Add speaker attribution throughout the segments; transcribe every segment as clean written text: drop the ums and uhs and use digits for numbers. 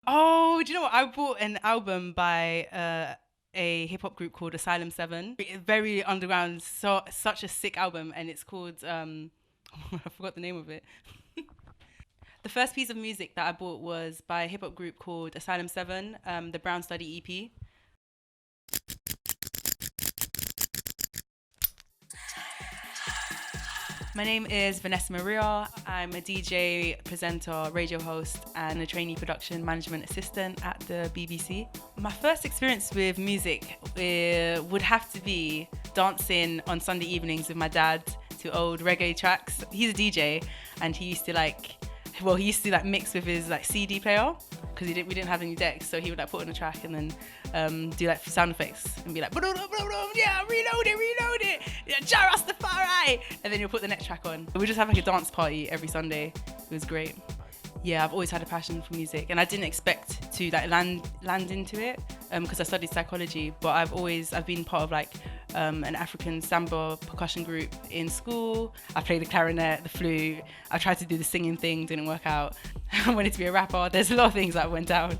Speaker 1: Oh, do you know what? I bought an album by a hip hop group called Asylum 7. Very underground, such a sick album, and it's called I forgot the name of it. The first piece of music that I bought was by a hip hop group called Asylum 7, the Brown Study EP. My name is Vanessa Maria. I'm a DJ, presenter, radio host, and a trainee production management assistant at the BBC. My first experience with music would have to be dancing on Sunday evenings with my dad to old reggae tracks. He's a DJ, and he used to mix with his CD player because we didn't have any decks, so he would put on a track and then do sound effects and be like, yeah, reload it, yeah, Ja Rastafari, and then you'll put the next track on. We just have a dance party every Sunday. It was great. Yeah, I've always had a passion for music, and I didn't expect to land into it because I studied psychology. But I've been part of an African samba percussion group in school. I played the clarinet, the flute. I tried to do the singing thing, didn't work out. I wanted to be a rapper. There's a lot of things that went down.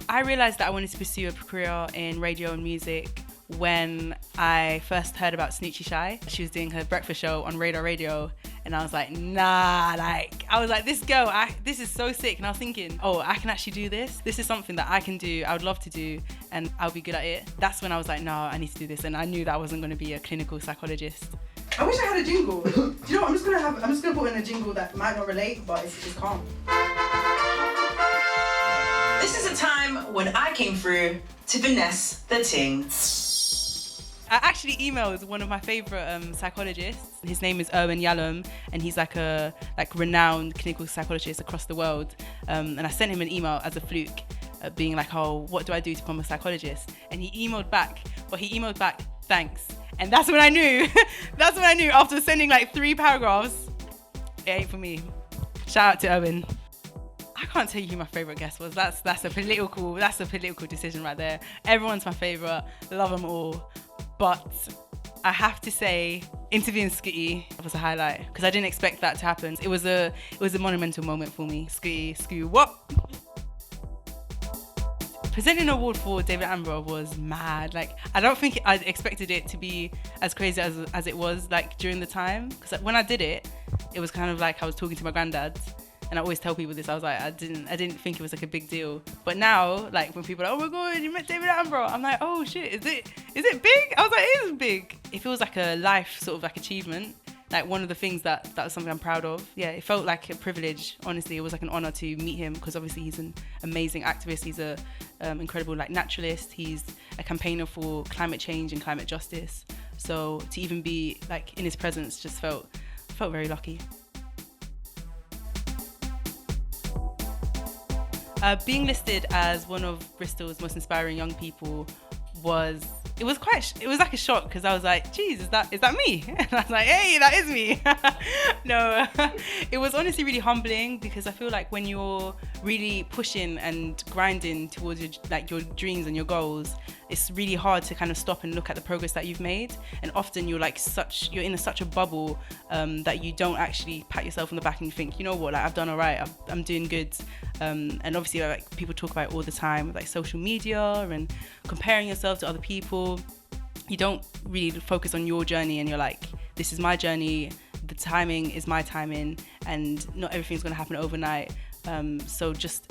Speaker 1: I realised that I wanted to pursue a career in radio and music when I first heard about Snoochie Shy. She was doing her breakfast show on Radar Radio, and I was like, this girl, this is so sick. And I was thinking, oh, I can actually do this. This is something that I can do, I would love to do, and I'll be good at it. That's when I was like, no, I need to do this. And I knew that I wasn't going to be a clinical psychologist. I wish I had a jingle. Do you know what? I'm just gonna put in a jingle that might not relate, but it's calm.
Speaker 2: This is a time when I came through to finesse the ting.
Speaker 1: I actually emailed one of my favourite psychologists. His name is Erwin Yalom, and he's a renowned clinical psychologist across the world. And I sent him an email as a fluke, being like, oh, what do I do to become a psychologist? And he emailed back, thanks. And that's when I knew. After sending 3 paragraphs, it ain't for me. Shout out to Erwin. I can't tell you who my favourite guest was. That's a political decision right there. Everyone's my favourite. Love them all. But I have to say, interviewing Skitty was a highlight because I didn't expect that to happen. It was a monumental moment for me. Skitty, what? Presenting an award for David Attenborough was mad. I don't think I expected it to be as crazy as it was during the time. Because when I did it, it was kind of like I was talking to my granddad. And I always tell people this. I was like, I didn't think it was a big deal. But now, when people are like, oh my God, you met David Attenborough, I'm like, oh shit, is it big? I was like, it is big. It feels like a life sort of achievement. One of the things that was something I'm proud of. Yeah, it felt like a privilege. Honestly, it was an honor to meet him because obviously he's an amazing activist. He's a incredible naturalist. He's a campaigner for climate change and climate justice. So to even be in his presence just felt very lucky. Being listed as one of Bristol's most inspiring young people was like a shock because I was like, geez, is that me? And I was like, hey, that is me. No, it was honestly really humbling because I feel like when you're really pushing and grinding towards your dreams and your goals, it's really hard to kind of stop and look at the progress that you've made. And often you're in such a bubble that you don't actually pat yourself on the back and you think, you know what, I've done all right, I'm doing good. And obviously people talk about it all the time with social media and comparing yourself to other people. You don't really focus on your journey and you're like, this is my journey, the timing is my timing, and not everything's going to happen overnight. So just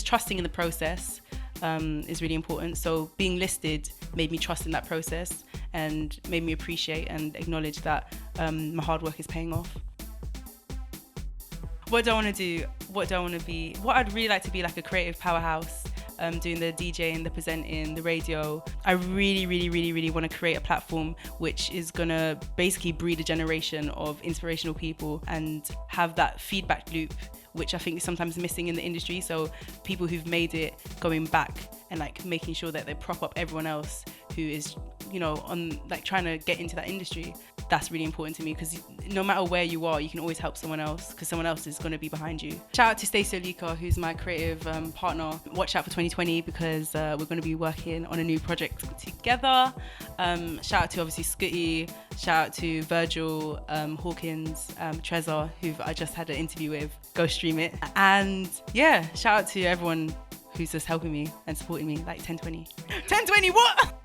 Speaker 1: trusting in the process is really important. So being listed made me trust in that process and made me appreciate and acknowledge that my hard work is paying off. What do I want to do? What do I want to be? What I'd really like to be a creative powerhouse, doing the DJing, the presenting, the radio. I really, really, really, really want to create a platform which is going to basically breed a generation of inspirational people and have that feedback loop, which I think is sometimes missing in the industry. So people who've made it going back and making sure that they prop up everyone else who is, on trying to get into that industry. That's really important to me because no matter where you are, you can always help someone else because someone else is going to be behind you. Shout out to Stacey Olika, who's my creative partner. Watch out for 2020 because we're going to be working on a new project together. Shout out to obviously Scooty. Shout out to Virgil Hawkins, Trezor, who I just had an interview with. Go stream it. And yeah, shout out to everyone who's just helping me and supporting me, like 1020. 1020 what?